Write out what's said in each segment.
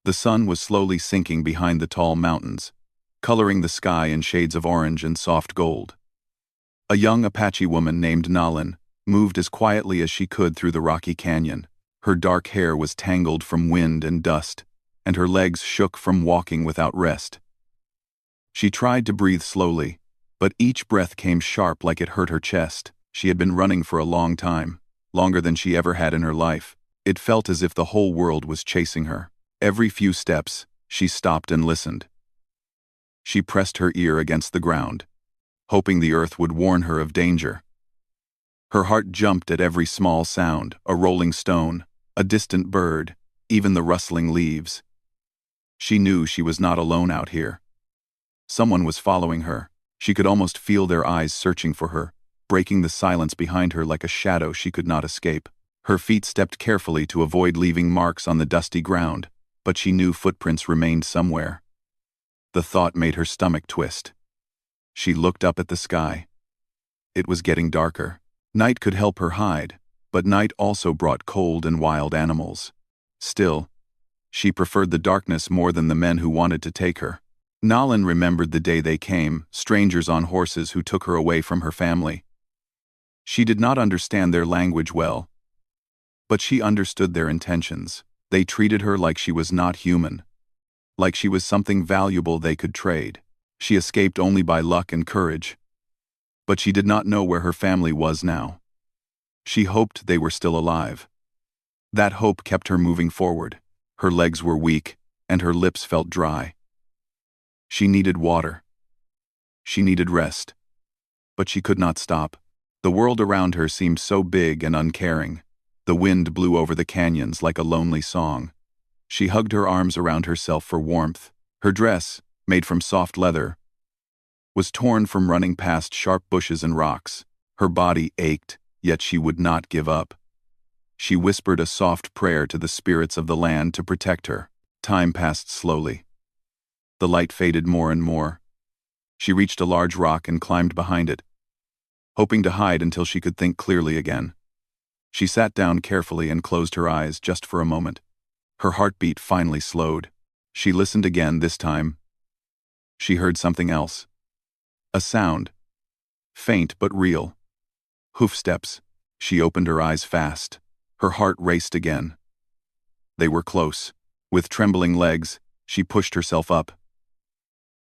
The sun was slowly sinking behind the tall mountains, coloring the sky in shades of orange and soft gold. A young Apache woman named Nalin moved as quietly as she could through the rocky canyon. Her dark hair was tangled from wind and dust, and her legs shook from walking without rest. She tried to breathe slowly, but each breath came sharp like it hurt her chest. She had been running for a long time, longer than she ever had in her life. It felt as if the whole world was chasing her. Every few steps, she stopped and listened. She pressed her ear against the ground, hoping the earth would warn her of danger. Her heart jumped at every small sound, a rolling stone, a distant bird, even the rustling leaves. She knew she was not alone out here. Someone was following her. She could almost feel their eyes searching for her, breaking the silence behind her like a shadow she could not escape. Her feet stepped carefully to avoid leaving marks on the dusty ground, but she knew footprints remained somewhere. The thought made her stomach twist. She looked up at the sky. It was getting darker. Night could help her hide, but night also brought cold and wild animals. Still, she preferred the darkness more than the men who wanted to take her. Nalin remembered the day they came, strangers on horses who took her away from her family. She did not understand their language well, but she understood their intentions. They treated her like she was not human, like she was something valuable they could trade. She escaped only by luck and courage, but she did not know where her family was now. She hoped they were still alive. That hope kept her moving forward. Her legs were weak, and her lips felt dry. She needed water. She needed rest. But she could not stop. The world around her seemed so big and uncaring. The wind blew over the canyons like a lonely song. She hugged her arms around herself for warmth. Her dress, made from soft leather, was torn from running past sharp bushes and rocks. Her body ached, yet she would not give up. She whispered a soft prayer to the spirits of the land to protect her. Time passed slowly. The light faded more and more. She reached a large rock and climbed behind it, hoping to hide until she could think clearly again. She sat down carefully and closed her eyes just for a moment. Her heartbeat finally slowed. She listened again this time. She heard something else. A sound. Faint but real. Hoofsteps. She opened her eyes fast. Her heart raced again. They were close. With trembling legs, she pushed herself up.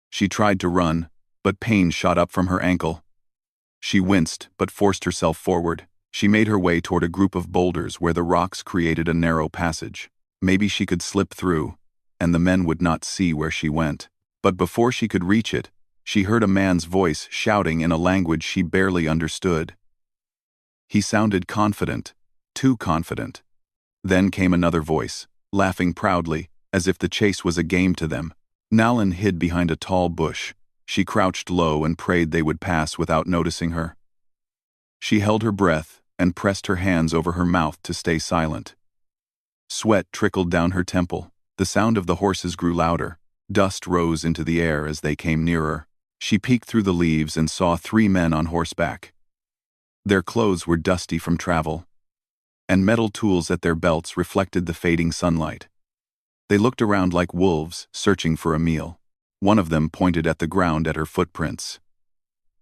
She tried to run, but pain shot up from her ankle. She winced but forced herself forward. She made her way toward a group of boulders where the rocks created a narrow passage. Maybe she could slip through, and the men would not see where she went. But before she could reach it, she heard a man's voice shouting in a language she barely understood. He sounded confident, too confident. Then came another voice, laughing proudly, as if the chase was a game to them. Nalin hid behind a tall bush. She crouched low and prayed they would pass without noticing her. She held her breath and pressed her hands over her mouth to stay silent. Sweat trickled down her temple. The sound of the horses grew louder. Dust rose into the air as they came nearer. She peeked through the leaves and saw 3 men on horseback. Their clothes were dusty from travel, and metal tools at their belts reflected the fading sunlight. They looked around like wolves, searching for a meal. One of them pointed at the ground at her footprints.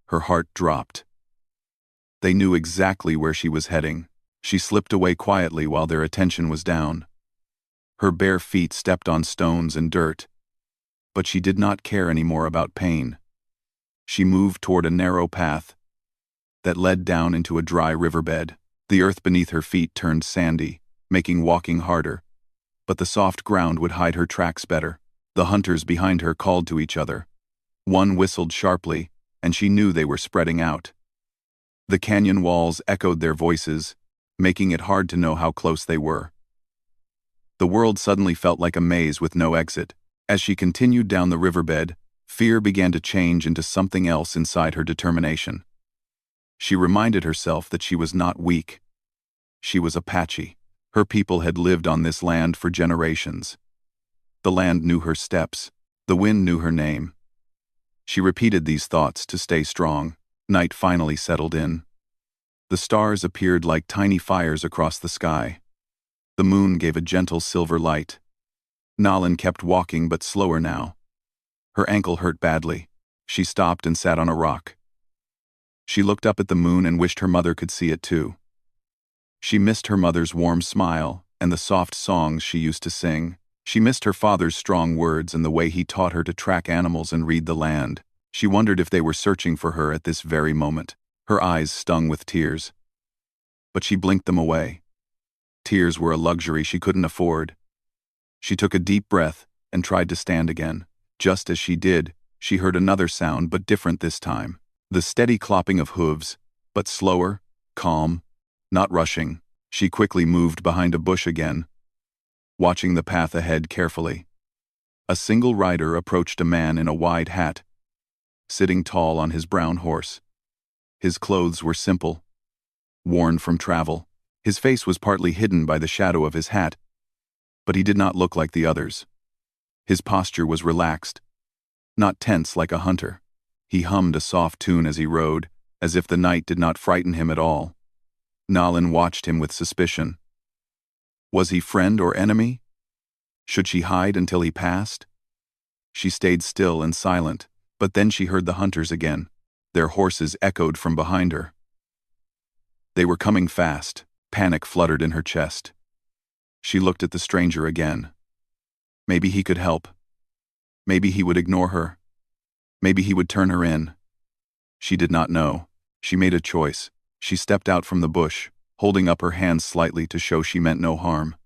Her heart dropped. They knew exactly where she was heading. She slipped away quietly while their attention was down. Her bare feet stepped on stones and dirt, but she did not care anymore about pain. She moved toward a narrow path that led down into a dry riverbed. The earth beneath her feet turned sandy, making walking harder, but the soft ground would hide her tracks better. The hunters behind her called to each other. One whistled sharply, and she knew they were spreading out. The canyon walls echoed their voices, making it hard to know how close they were. The world suddenly felt like a maze with no exit. As she continued down the riverbed, fear began to change into something else inside her determination. She reminded herself that she was not weak. She was Apache. Her people had lived on this land for generations. The land knew her steps. The wind knew her name. She repeated these thoughts to stay strong. Night finally settled in. The stars appeared like tiny fires across the sky. The moon gave a gentle silver light. Nalin kept walking but slower now. Her ankle hurt badly. She stopped and sat on a rock. She looked up at the moon and wished her mother could see it too. She missed her mother's warm smile and the soft songs she used to sing. She missed her father's strong words and the way he taught her to track animals and read the land. She wondered if they were searching for her at this very moment. Her eyes stung with tears. But she blinked them away. Tears were a luxury she couldn't afford. She took a deep breath and tried to stand again. Just as she did, she heard another sound, but different this time. The steady clopping of hooves, but slower, calm, not rushing. She quickly moved behind a bush again, watching the path ahead carefully. A single rider approached a man in a wide hat, sitting tall on his brown horse. His clothes were simple, worn from travel. His face was partly hidden by the shadow of his hat, but he did not look like the others. His posture was relaxed, not tense like a hunter. He hummed a soft tune as he rode, as if the night did not frighten him at all. Nalin watched him with suspicion. Was he friend or enemy? Should she hide until he passed? She stayed still and silent, but then she heard the hunters again. Their horses echoed from behind her. They were coming fast. Panic fluttered in her chest. She looked at the stranger again. Maybe he could help. Maybe he would ignore her. Maybe he would turn her in. She did not know. She made a choice. She stepped out from the bush, holding up her hands slightly to show she meant no harm.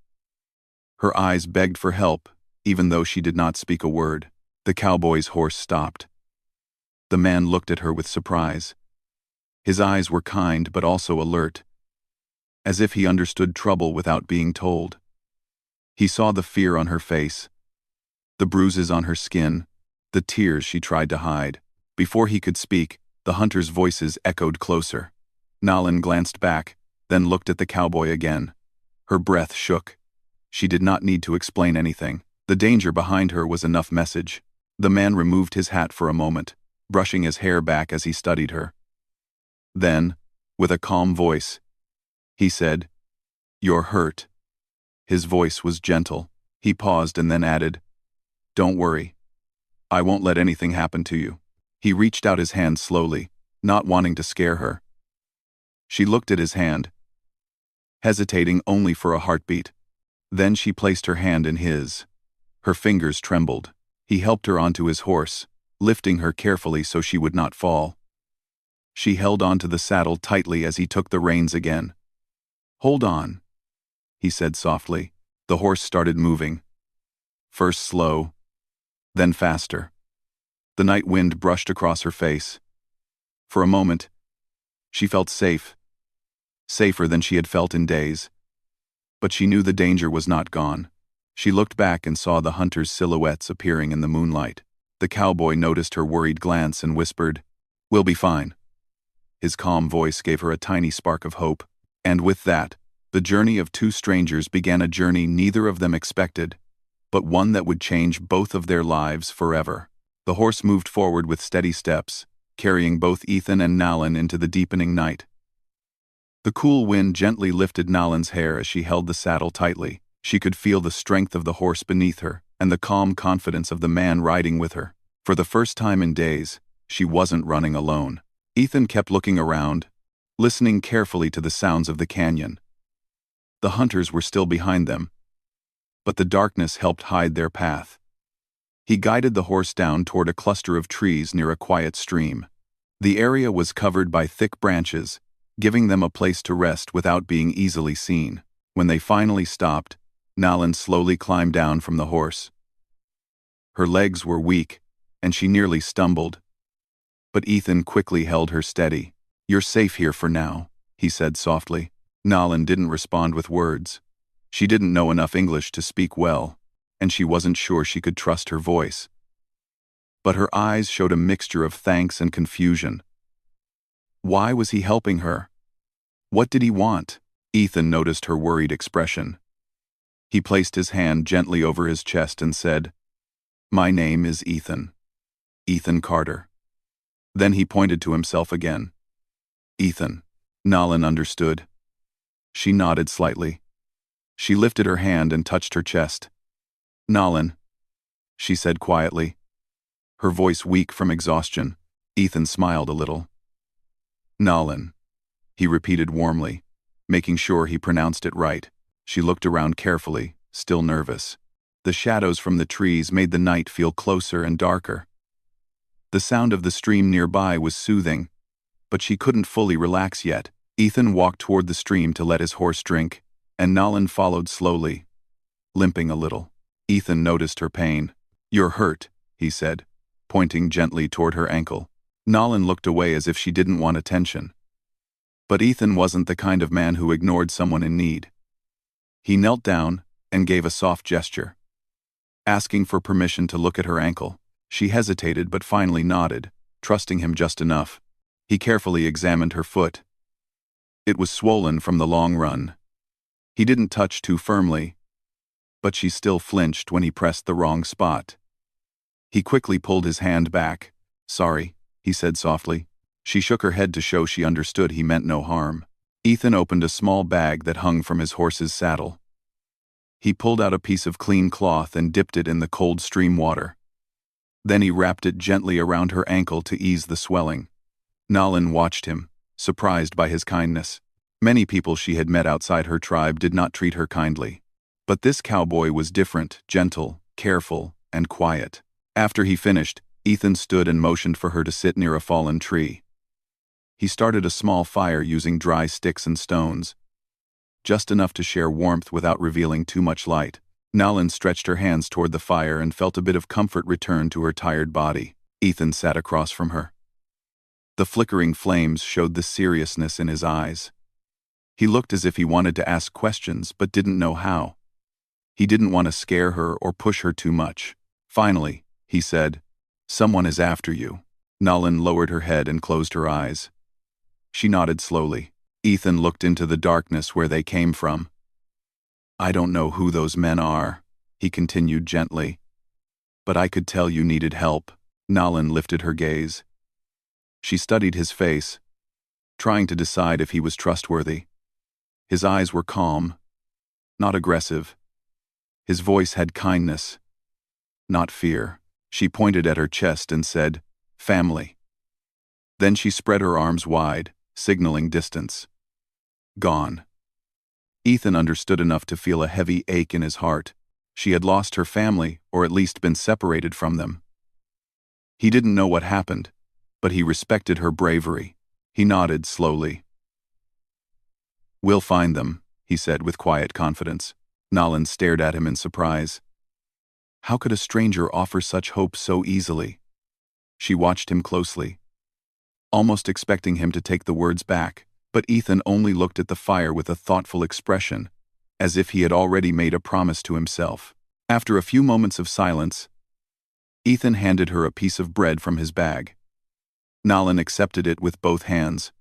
Her eyes begged for help, even though she did not speak a word. The cowboy's horse stopped. The man looked at her with surprise. His eyes were kind but also alert, as if he understood trouble without being told. He saw the fear on her face, the bruises on her skin, the tears she tried to hide. Before he could speak, the hunters' voices echoed closer. Nalin glanced back, then looked at the cowboy again. Her breath shook. She did not need to explain anything. The danger behind her was enough message. The man removed his hat for a moment, brushing his hair back as he studied her. Then, with a calm voice, he said, "You're hurt." His voice was gentle. He paused and then added, "Don't worry. I won't let anything happen to you." He reached out his hand slowly, not wanting to scare her. She looked at his hand, hesitating only for a heartbeat. Then she placed her hand in his. Her fingers trembled. He helped her onto his horse, lifting her carefully so she would not fall. She held onto the saddle tightly as he took the reins again. "Hold on," he said softly. The horse started moving. First slow, then faster. The night wind brushed across her face. For a moment, she felt safe, safer than she had felt in days. But she knew the danger was not gone. She looked back and saw the hunters' silhouettes appearing in the moonlight. The cowboy noticed her worried glance and whispered, "We'll be fine." His calm voice gave her a tiny spark of hope. And with that, the journey of two strangers began, a journey neither of them expected, but one that would change both of their lives forever. The horse moved forward with steady steps, carrying both Ethan and Nalin into the deepening night. The cool wind gently lifted Nalin's hair as she held the saddle tightly. She could feel the strength of the horse beneath her and the calm confidence of the man riding with her. For the first time in days, she wasn't running alone. Ethan kept looking around, listening carefully to the sounds of the canyon. The hunters were still behind them, but the darkness helped hide their path. He guided the horse down toward a cluster of trees near a quiet stream. The area was covered by thick branches, giving them a place to rest without being easily seen. When they finally stopped, Nalin slowly climbed down from the horse. Her legs were weak, and she nearly stumbled. But Ethan quickly held her steady. "You're safe here for now," he said softly. Nalin didn't respond with words. She didn't know enough English to speak well, and she wasn't sure she could trust her voice. But her eyes showed a mixture of thanks and confusion. Why was he helping her? What did he want? Ethan noticed her worried expression. He placed his hand gently over his chest and said, "My name is Ethan. Ethan Carter." Then he pointed to himself again. "Ethan." Nalin understood. She nodded slightly. She lifted her hand and touched her chest. Nalin, she said quietly, her voice weak from exhaustion. Ethan smiled a little. Nalin, he repeated warmly, making sure he pronounced it right. She looked around carefully, still nervous. The shadows from the trees made the night feel closer and darker. The sound of the stream nearby was soothing, but she couldn't fully relax yet. Ethan walked toward the stream to let his horse drink, and Nalin followed slowly, limping a little. Ethan noticed her pain. "You're hurt," he said, pointing gently toward her ankle. Nalin looked away as if she didn't want attention. But Ethan wasn't the kind of man who ignored someone in need. He knelt down and gave a soft gesture, asking for permission to look at her ankle. She hesitated but finally nodded, trusting him just enough. He carefully examined her foot. It was swollen from the long run. He didn't touch too firmly, but she still flinched when he pressed the wrong spot. He quickly pulled his hand back. "Sorry," he said softly. She shook her head to show she understood he meant no harm. Ethan opened a small bag that hung from his horse's saddle. He pulled out a piece of clean cloth and dipped it in the cold stream water. Then he wrapped it gently around her ankle to ease the swelling. Nalin watched him, surprised by his kindness. Many people she had met outside her tribe did not treat her kindly. But this cowboy was different, gentle, careful, and quiet. After he finished, Ethan stood and motioned for her to sit near a fallen tree. He started a small fire using dry sticks and stones, just enough to share warmth without revealing too much light. Nalin stretched her hands toward the fire and felt a bit of comfort return to her tired body. Ethan sat across from her. The flickering flames showed the seriousness in his eyes. He looked as if he wanted to ask questions but didn't know how. He didn't want to scare her or push her too much. Finally, he said, "Someone is after you." Nalin lowered her head and closed her eyes. She nodded slowly. Ethan looked into the darkness where they came from. "I don't know who those men are," he continued gently, "but I could tell you needed help." Nalin lifted her gaze. She studied his face, trying to decide if he was trustworthy. His eyes were calm, not aggressive. His voice had kindness, not fear. She pointed at her chest and said, "Family." Then she spread her arms wide, signaling distance. Gone. Ethan understood enough to feel a heavy ache in his heart. She had lost her family, or at least been separated from them. He didn't know what happened, but he respected her bravery. He nodded slowly. "We'll find them," he said with quiet confidence. Nalin stared at him in surprise. How could a stranger offer such hope so easily? She watched him closely, almost expecting him to take the words back, but Ethan only looked at the fire with a thoughtful expression, as if he had already made a promise to himself. After a few moments of silence, Ethan handed her a piece of bread from his bag. Nalin accepted it with both hands,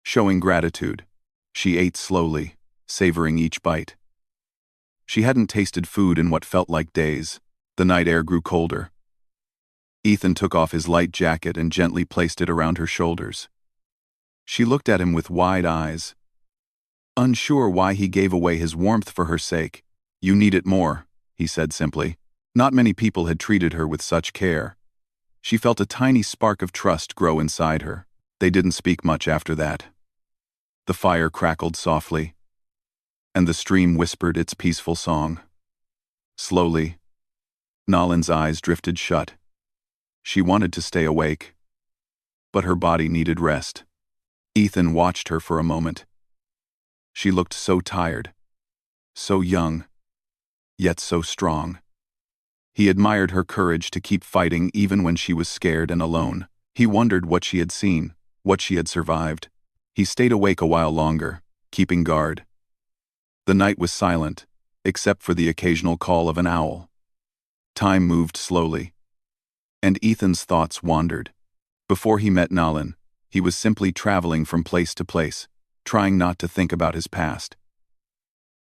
showing gratitude. She ate slowly, savoring each bite. She hadn't tasted food in what felt like days. The night air grew colder. Ethan took off his light jacket and gently placed it around her shoulders. She looked at him with wide eyes, unsure why he gave away his warmth for her sake. "You need it more," he said simply. Not many people had treated her with such care. She felt a tiny spark of trust grow inside her. They didn't speak much after that. The fire crackled softly, and the stream whispered its peaceful song. Slowly, Nalin's eyes drifted shut. She wanted to stay awake, but her body needed rest. Ethan watched her for a moment. She looked so tired, so young, yet so strong. He admired her courage to keep fighting even when she was scared and alone. He wondered what she had seen, what she had survived. He stayed awake a while longer, keeping guard. The night was silent, except for the occasional call of an owl. Time moved slowly, and Ethan's thoughts wandered. Before he met Nalin, he was simply traveling from place to place, trying not to think about his past.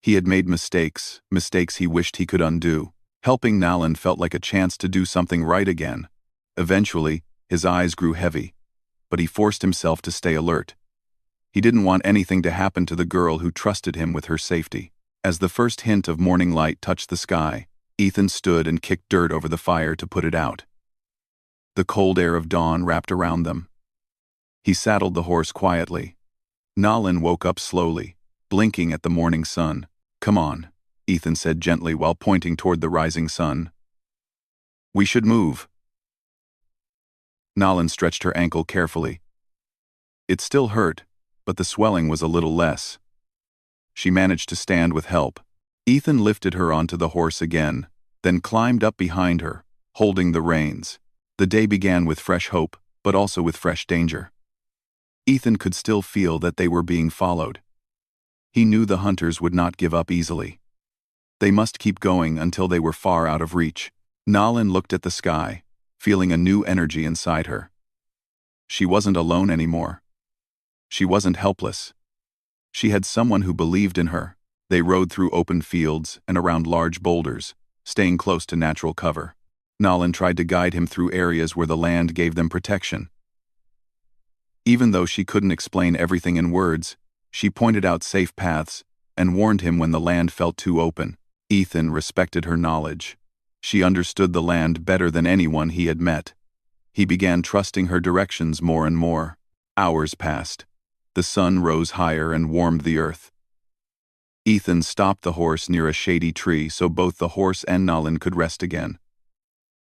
He had made mistakes he wished he could undo. Helping Nalin felt like a chance to do something right again. Eventually, his eyes grew heavy, but he forced himself to stay alert. He didn't want anything to happen to the girl who trusted him with her safety. As the first hint of morning light touched the sky, Ethan stood and kicked dirt over the fire to put it out. The cold air of dawn wrapped around them. He saddled the horse quietly. Nalin woke up slowly, blinking at the morning sun. "Come on," Ethan said gently while pointing toward the rising sun. "We should move." Nalin stretched her ankle carefully. It still hurt, but the swelling was a little less. She managed to stand with help. Ethan lifted her onto the horse again, then climbed up behind her, holding the reins. The day began with fresh hope, but also with fresh danger. Ethan could still feel that they were being followed. He knew the hunters would not give up easily. They must keep going until they were far out of reach. Nalin looked at the sky, feeling a new energy inside her. She wasn't alone anymore. She wasn't helpless. She had someone who believed in her. They rode through open fields and around large boulders, staying close to natural cover. Nalin tried to guide him through areas where the land gave them protection. Even though she couldn't explain everything in words, she pointed out safe paths and warned him when the land felt too open. Ethan respected her knowledge. She understood the land better than anyone he had met. He began trusting her directions more and more. Hours passed. The sun rose higher and warmed the earth. Ethan stopped the horse near a shady tree so both the horse and Nalin could rest again.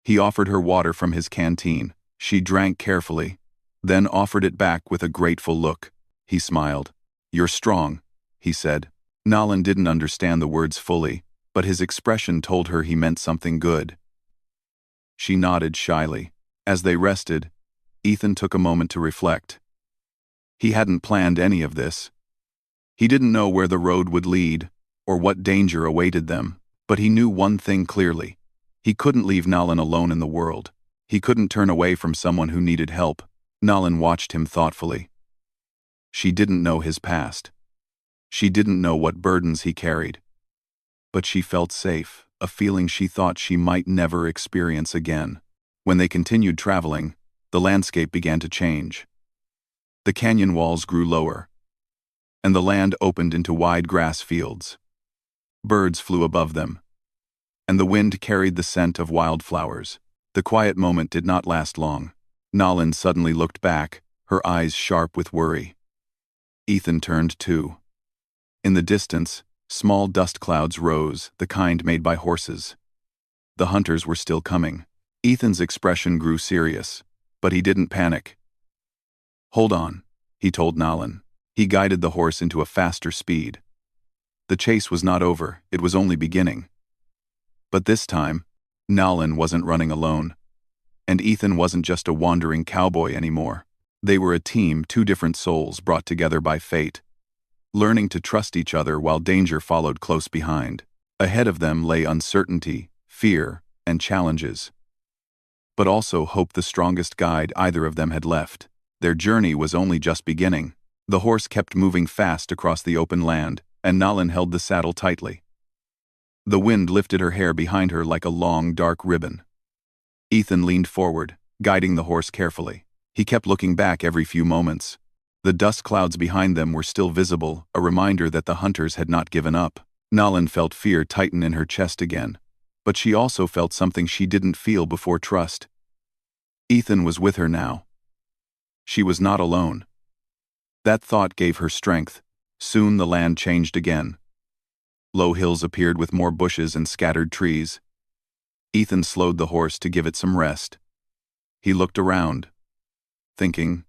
He offered her water from his canteen. She drank carefully, then offered it back with a grateful look. He smiled. "You're strong," he said. Nalin didn't understand the words fully, but his expression told her he meant something good. She nodded shyly. As they rested, Ethan took a moment to reflect. He hadn't planned any of this. He didn't know where the road would lead, or what danger awaited them, but he knew one thing clearly. He couldn't leave Nalin alone in the world. He couldn't turn away from someone who needed help. Nalin watched him thoughtfully. She didn't know his past. She didn't know what burdens he carried. But she felt safe, a feeling she thought she might never experience again. When they continued traveling, the landscape began to change. The canyon walls grew lower, and the land opened into wide grass fields. Birds flew above them, and the wind carried the scent of wildflowers. The quiet moment did not last long. Nalin suddenly looked back, her eyes sharp with worry. Ethan turned too. In the distance, small dust clouds rose, the kind made by horses. The hunters were still coming. Ethan's expression grew serious, but he didn't panic. "Hold on," he told Nalin. He guided the horse into a faster speed. The chase was not over, it was only beginning. But this time, Nalin wasn't running alone. And Ethan wasn't just a wandering cowboy anymore. They were a team, two different souls brought together by fate, learning to trust each other while danger followed close behind. Ahead of them lay uncertainty, fear, and challenges. But also hope, the strongest guide either of them had left. Their journey was only just beginning. The horse kept moving fast across the open land, and Nalin held the saddle tightly. The wind lifted her hair behind her like a long, dark ribbon. Ethan leaned forward, guiding the horse carefully. He kept looking back every few moments. The dust clouds behind them were still visible, a reminder that the hunters had not given up. Nalin felt fear tighten in her chest again, but she also felt something she didn't feel before: trust. Ethan was with her now. She was not alone. That thought gave her strength. Soon the land changed again. Low hills appeared with more bushes and scattered trees. Ethan slowed the horse to give it some rest. He looked around, thinking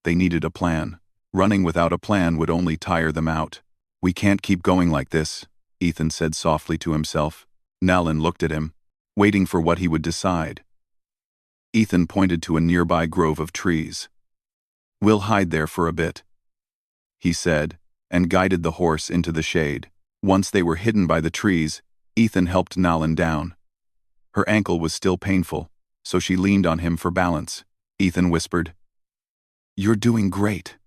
they needed a plan. Running without a plan would only tire them out. "We can't keep going like this," Ethan said softly to himself. Nalin looked at him, waiting for what he would decide. Ethan pointed to a nearby grove of trees. "We'll hide there for a bit," he said, and guided the horse into the shade. Once they were hidden by the trees, Ethan helped Nalin down. Her ankle was still painful, so she leaned on him for balance. Ethan whispered, "You're doing great."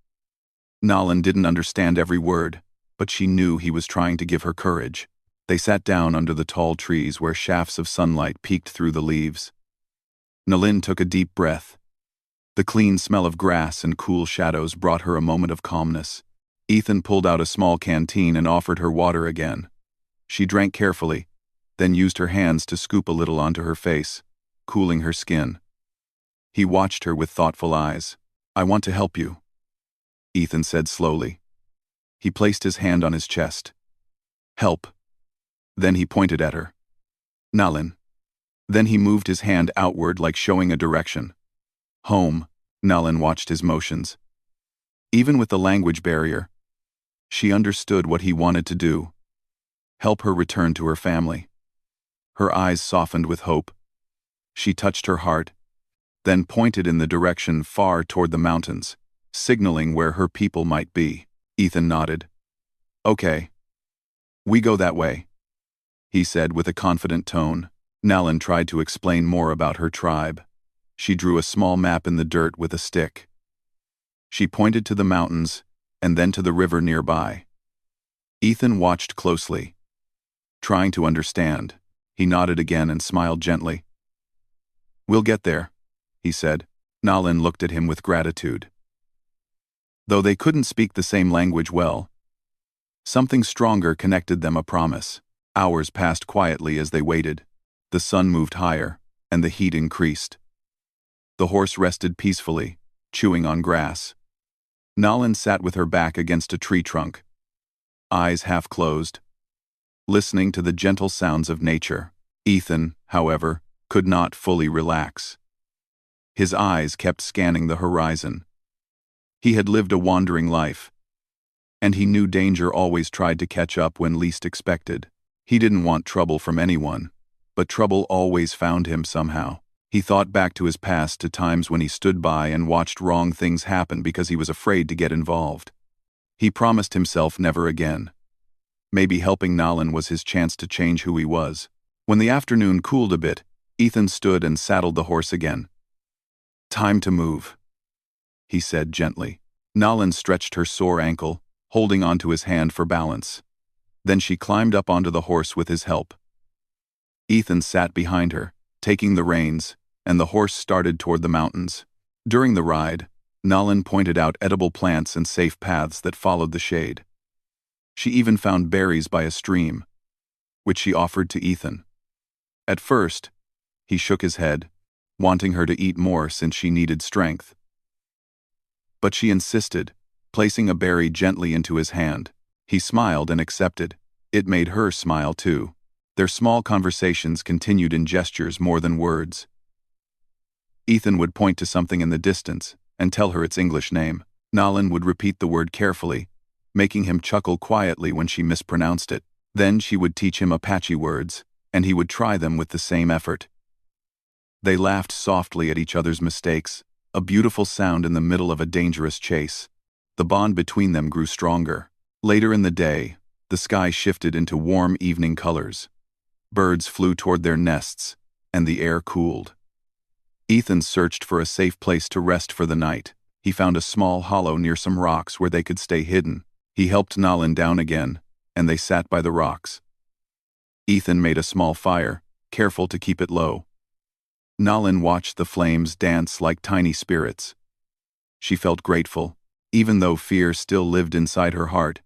Nalin didn't understand every word, but she knew he was trying to give her courage. They sat down under the tall trees where shafts of sunlight peeked through the leaves. Nalin took a deep breath. The clean smell of grass and cool shadows brought her a moment of calmness. Ethan pulled out a small canteen and offered her water again. She drank carefully, then used her hands to scoop a little onto her face, cooling her skin. He watched her with thoughtful eyes. "I want to help you," Ethan said slowly. He placed his hand on his chest. "Help." Then he pointed at her. "Nalin." Then he moved his hand outward like showing a direction. "Home." Nalin watched his motions. Even with the language barrier, she understood what he wanted to do. Help her return to her family. Her eyes softened with hope. She touched her heart, then pointed in the direction far toward the mountains, signaling where her people might be. Ethan nodded. "Okay. We go that way," he said with a confident tone. Nalin tried to explain more about her tribe. She drew a small map in the dirt with a stick. She pointed to the mountains and then to the river nearby. Ethan watched closely. Trying to understand, he nodded again and smiled gently. "We'll get there," he said. Nalin looked at him with gratitude. Though they couldn't speak the same language well, something stronger connected them, a promise. Hours passed quietly as they waited. The sun moved higher, and the heat increased. The horse rested peacefully, chewing on grass. Nalin sat with her back against a tree trunk, eyes half closed, listening to the gentle sounds of nature. Ethan, however, could not fully relax. His eyes kept scanning the horizon. He had lived a wandering life, and he knew danger always tried to catch up when least expected. He didn't want trouble from anyone, but trouble always found him somehow. He thought back to his past, to times when he stood by and watched wrong things happen because he was afraid to get involved. He promised himself never again. Maybe helping Nalin was his chance to change who he was. When the afternoon cooled a bit, Ethan stood and saddled the horse again. "Time to move," he said gently. Nalin stretched her sore ankle, holding onto his hand for balance. Then she climbed up onto the horse with his help. Ethan sat behind her, taking the reins, and the horse started toward the mountains. During the ride, Nalin pointed out edible plants and safe paths that followed the shade. She even found berries by a stream, which she offered to Ethan. At first, he shook his head, wanting her to eat more since she needed strength. But she insisted, placing a berry gently into his hand. He smiled and accepted. It made her smile too. Their small conversations continued in gestures more than words. Ethan would point to something in the distance and tell her its English name. Nalin would repeat the word carefully, making him chuckle quietly when she mispronounced it. Then she would teach him Apache words, and he would try them with the same effort. They laughed softly at each other's mistakes, a beautiful sound in the middle of a dangerous chase. The bond between them grew stronger. Later in the day, the sky shifted into warm evening colors. Birds flew toward their nests, and the air cooled. Ethan searched for a safe place to rest for the night. He found a small hollow near some rocks where they could stay hidden. He helped Nalin down again, and they sat by the rocks. Ethan made a small fire, careful to keep it low. Nalin watched the flames dance like tiny spirits. She felt grateful, even though fear still lived inside her heart.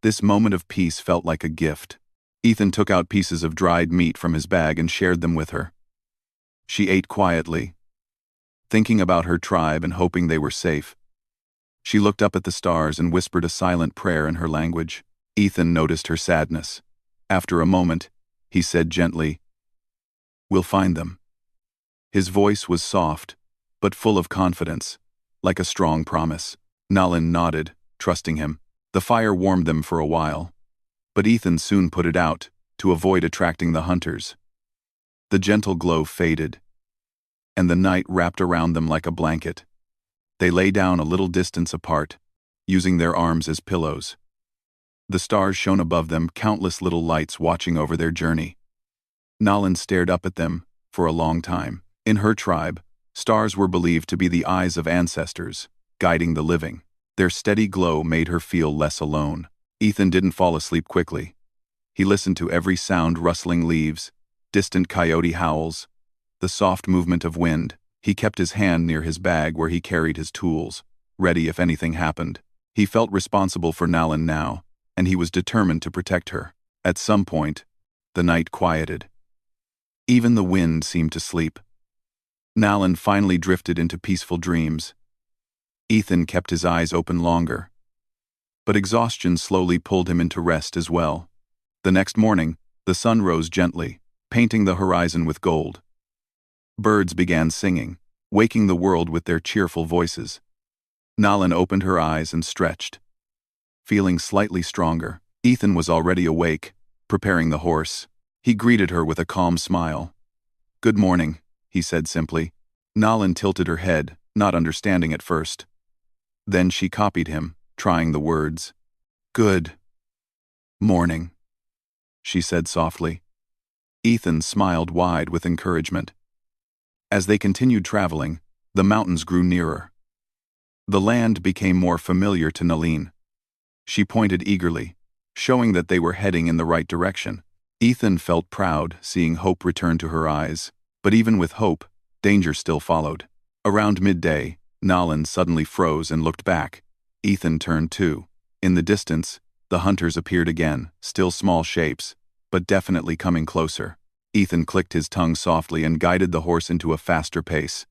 This moment of peace felt like a gift. Ethan took out pieces of dried meat from his bag and shared them with her. She ate quietly, thinking about her tribe and hoping they were safe. She looked up at the stars and whispered a silent prayer in her language. Ethan noticed her sadness. After a moment, he said gently, "We'll find them." His voice was soft, but full of confidence, like a strong promise. Nalin nodded, trusting him. The fire warmed them for a while, but Ethan soon put it out, to avoid attracting the hunters. The gentle glow faded, and the night wrapped around them like a blanket. They lay down a little distance apart, using their arms as pillows. The stars shone above them, countless little lights watching over their journey. Nalin stared up at them for a long time. In her tribe, stars were believed to be the eyes of ancestors, guiding the living. Their steady glow made her feel less alone. Ethan didn't fall asleep quickly. He listened to every sound: rustling leaves, distant coyote howls, the soft movement of wind. He kept his hand near his bag where he carried his tools, ready if anything happened. He felt responsible for Nalin now, and he was determined to protect her. At some point, the night quieted. Even the wind seemed to sleep. Nalin finally drifted into peaceful dreams. Ethan kept his eyes open longer, but exhaustion slowly pulled him into rest as well. The next morning, the sun rose gently, painting the horizon with gold. Birds began singing, waking the world with their cheerful voices. Nalin opened her eyes and stretched. Feeling slightly stronger, Ethan was already awake, preparing the horse. He greeted her with a calm smile. "Good morning," he said simply. Nalin tilted her head, not understanding at first. Then she copied him, trying the words. "Good morning," she said softly. Ethan smiled wide with encouragement. As they continued traveling, the mountains grew nearer. The land became more familiar to Nalin. She pointed eagerly, showing that they were heading in the right direction. Ethan felt proud, seeing hope return to her eyes. But even with hope, danger still followed. Around midday, Nalin suddenly froze and looked back. Ethan turned too. In the distance, the hunters appeared again, still small shapes, but definitely coming closer. Ethan clicked his tongue softly and guided the horse into a faster pace.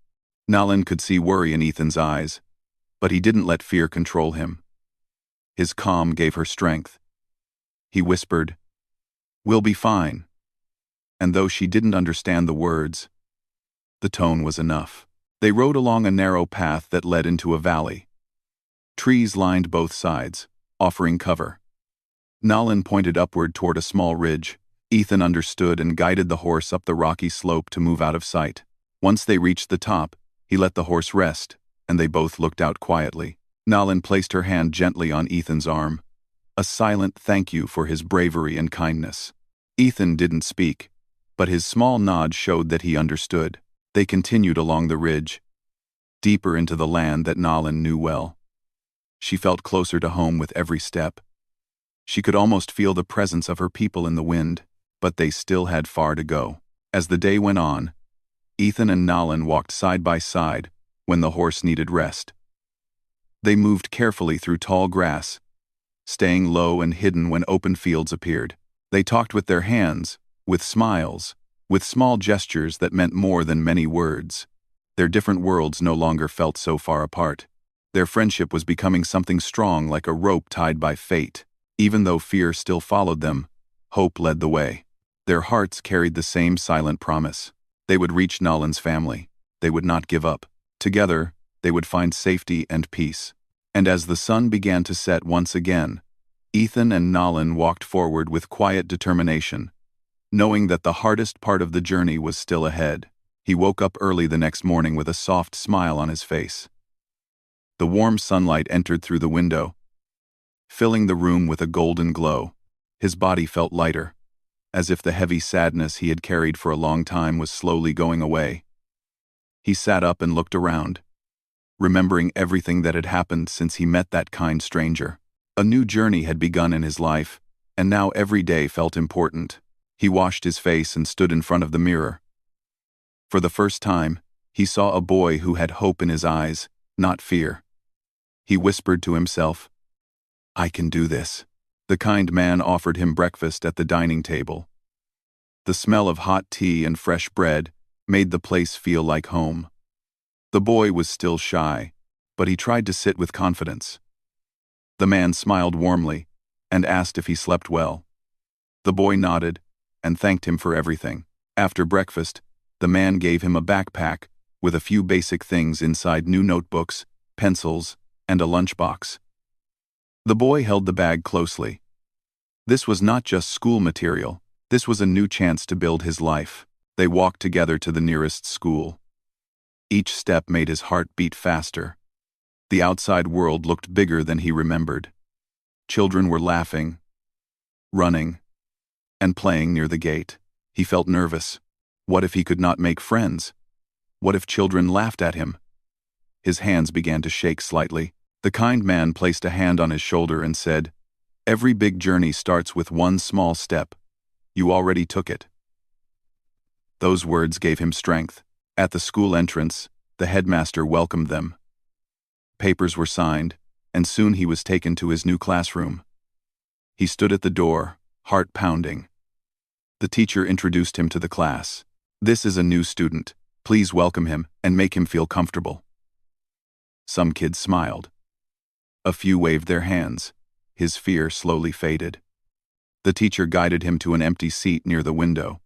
Nalin could see worry in Ethan's eyes, but he didn't let fear control him. His calm gave her strength. He whispered, "We'll be fine." And though she didn't understand the words, the tone was enough. They rode along a narrow path that led into a valley. Trees lined both sides, offering cover. Nalin pointed upward toward a small ridge. Ethan understood and guided the horse up the rocky slope to move out of sight. Once they reached the top, he let the horse rest, and they both looked out quietly. Nalin placed her hand gently on Ethan's arm, a silent thank you for his bravery and kindness. Ethan didn't speak, but his small nod showed that he understood. They continued along the ridge, deeper into the land that Nalin knew well. She felt closer to home with every step. She could almost feel the presence of her people in the wind, but they still had far to go. As the day went on, Ethan and Nalin walked side by side when the horse needed rest. They moved carefully through tall grass, staying low and hidden when open fields appeared. They talked with their hands, with smiles, with small gestures that meant more than many words. Their different worlds no longer felt so far apart. Their friendship was becoming something strong, like a rope tied by fate. Even though fear still followed them, hope led the way. Their hearts carried the same silent promise. They would reach Nalin's family. They would not give up. Together, they would find safety and peace. And as the sun began to set once again, Ethan and Nalin walked forward with quiet determination, knowing that the hardest part of the journey was still ahead. He woke up early the next morning with a soft smile on his face. The warm sunlight entered through the window, filling the room with a golden glow. His body felt lighter, as if the heavy sadness he had carried for a long time was slowly going away. He sat up and looked around, remembering everything that had happened since he met that kind stranger. A new journey had begun in his life, and now every day felt important. He washed his face and stood in front of the mirror. For the first time, he saw a boy who had hope in his eyes, not fear. He whispered to himself, "I can do this." The kind man offered him breakfast at the dining table. The smell of hot tea and fresh bread made the place feel like home. The boy was still shy, but he tried to sit with confidence. The man smiled warmly and asked if he slept well. The boy nodded and thanked him for everything. After breakfast, the man gave him a backpack with a few basic things inside: new notebooks, pencils, and a lunchbox. The boy held the bag closely. This was not just school material, this was a new chance to build his life. They walked together to the nearest school. Each step made his heart beat faster. The outside world looked bigger than he remembered. Children were laughing, running, and playing near the gate. He felt nervous. What if he could not make friends? What if children laughed at him? His hands began to shake slightly. The kind man placed a hand on his shoulder and said, "Every big journey starts with one small step. You already took it." Those words gave him strength. At the school entrance, the headmaster welcomed them. Papers were signed, and soon he was taken to his new classroom. He stood at the door, heart pounding. The teacher introduced him to the class. This is a new student. Please welcome him and make him feel comfortable. Some kids smiled. A few waved their hands. His fear slowly faded. The teacher guided him to an empty seat near the window.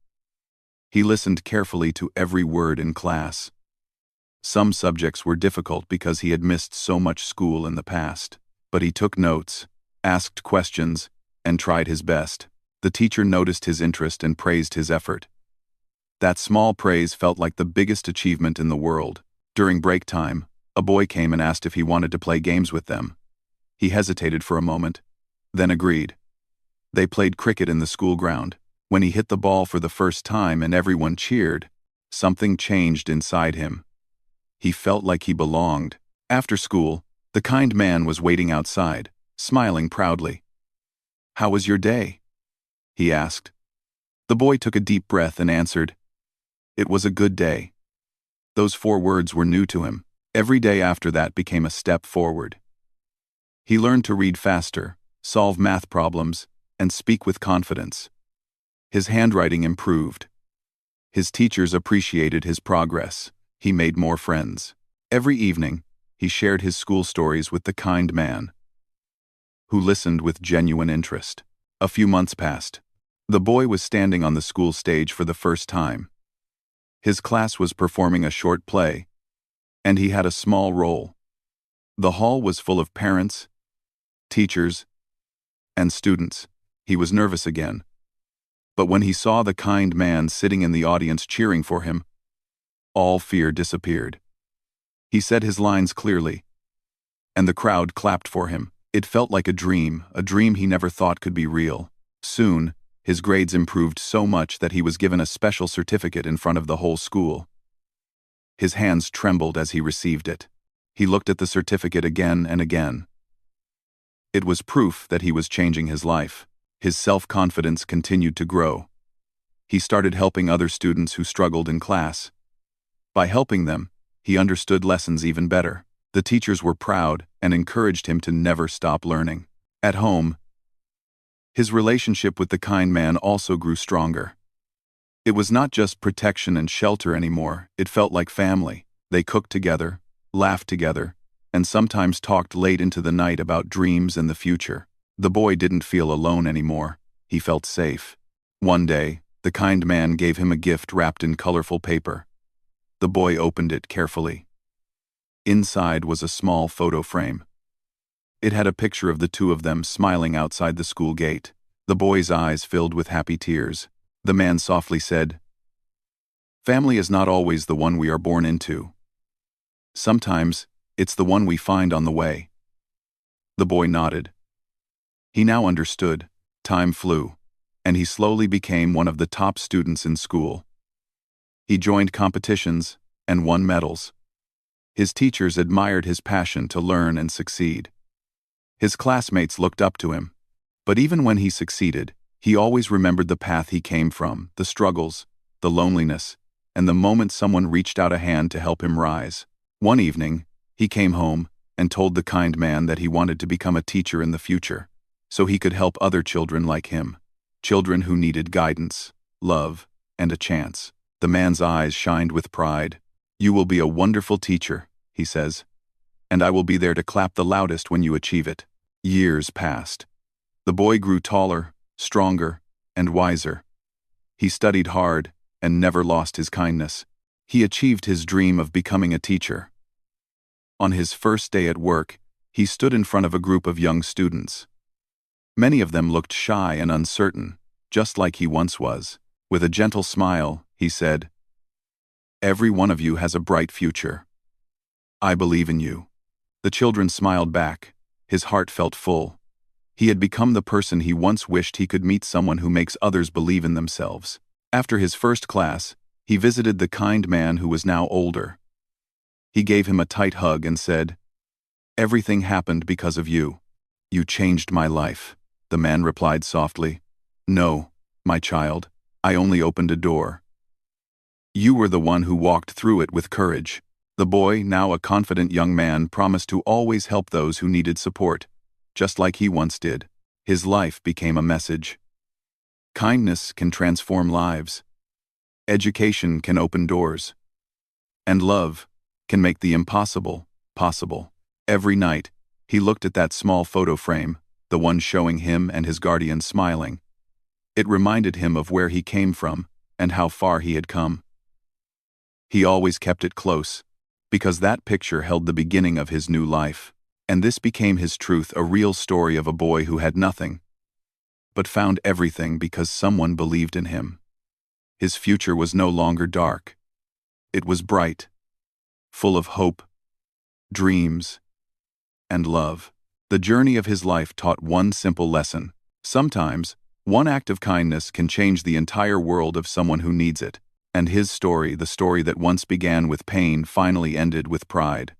He listened carefully to every word in class. Some subjects were difficult because he had missed so much school in the past, but he took notes, asked questions, and tried his best. The teacher noticed his interest and praised his effort. That small praise felt like the biggest achievement in the world. During break time, a boy came and asked if he wanted to play games with them. He hesitated for a moment, then agreed. They played cricket in the school ground. When he hit the ball for the first time and everyone cheered, something changed inside him. He felt like he belonged. After school, the kind man was waiting outside, smiling proudly. "How was your day?" he asked. The boy took a deep breath and answered, "It was a good day." Those 4 words were new to him. Every day after that became a step forward. He learned to read faster, solve math problems, and speak with confidence. His handwriting improved. His teachers appreciated his progress. He made more friends. Every evening, he shared his school stories with the kind man, who listened with genuine interest. A few months passed. The boy was standing on the school stage for the first time. His class was performing a short play, and he had a small role. The hall was full of parents, teachers, and students. He was nervous again. But when he saw the kind man sitting in the audience cheering for him, all fear disappeared. He said his lines clearly, and the crowd clapped for him. It felt like a dream he never thought could be real. Soon, his grades improved so much that he was given a special certificate in front of the whole school. His hands trembled as he received it. He looked at the certificate again and again. It was proof that he was changing his life. His self-confidence continued to grow. He started helping other students who struggled in class. By helping them, he understood lessons even better. The teachers were proud and encouraged him to never stop learning. At home, his relationship with the kind man also grew stronger. It was not just protection and shelter anymore, it felt like family. They cooked together, laughed together, and sometimes talked late into the night about dreams and the future. The boy didn't feel alone anymore. He felt safe. One day, the kind man gave him a gift wrapped in colorful paper. The boy opened it carefully. Inside was a small photo frame. It had a picture of the 2 of them smiling outside the school gate. The boy's eyes filled with happy tears. The man softly said, "Family is not always the one we are born into. Sometimes, it's the one we find on the way." The boy nodded. He now understood. Time flew, and he slowly became one of the top students in school. He joined competitions and won medals. His teachers admired his passion to learn and succeed. His classmates looked up to him. But even when he succeeded, he always remembered the path he came from, the struggles, the loneliness, and the moment someone reached out a hand to help him rise. One evening, he came home and told the kind man that he wanted to become a teacher in the future, so he could help other children like him, children who needed guidance, love, and a chance. The man's eyes shined with pride. "You will be a wonderful teacher," he says, "and I will be there to clap the loudest when you achieve it." Years passed. The boy grew taller, stronger, and wiser. He studied hard and never lost his kindness. He achieved his dream of becoming a teacher. On his first day at work, he stood in front of a group of young students. Many of them looked shy and uncertain, just like he once was. With a gentle smile, he said, "Every one of you has a bright future. I believe in you." The children smiled back. His heart felt full. He had become the person he once wished he could meet, someone who makes others believe in themselves. After his first class, he visited the kind man who was now older. He gave him a tight hug and said, "Everything happened because of you. You changed my life." The man replied softly, "No, my child, I only opened a door. You were the one who walked through it with courage." The boy, now a confident young man, promised to always help those who needed support, just like he once did. His life became a message. Kindness can transform lives. Education can open doors. And love can make the impossible possible. Every night, he looked at that small photo frame, the one showing him and his guardian smiling. It reminded him of where he came from and how far he had come. He always kept it close, because that picture held the beginning of his new life, and this became his truth, a real story of a boy who had nothing, but found everything because someone believed in him. His future was no longer dark. It was bright, full of hope, dreams, and love. The journey of his life taught one simple lesson. Sometimes, one act of kindness can change the entire world of someone who needs it. And his story, the story that once began with pain, finally ended with pride.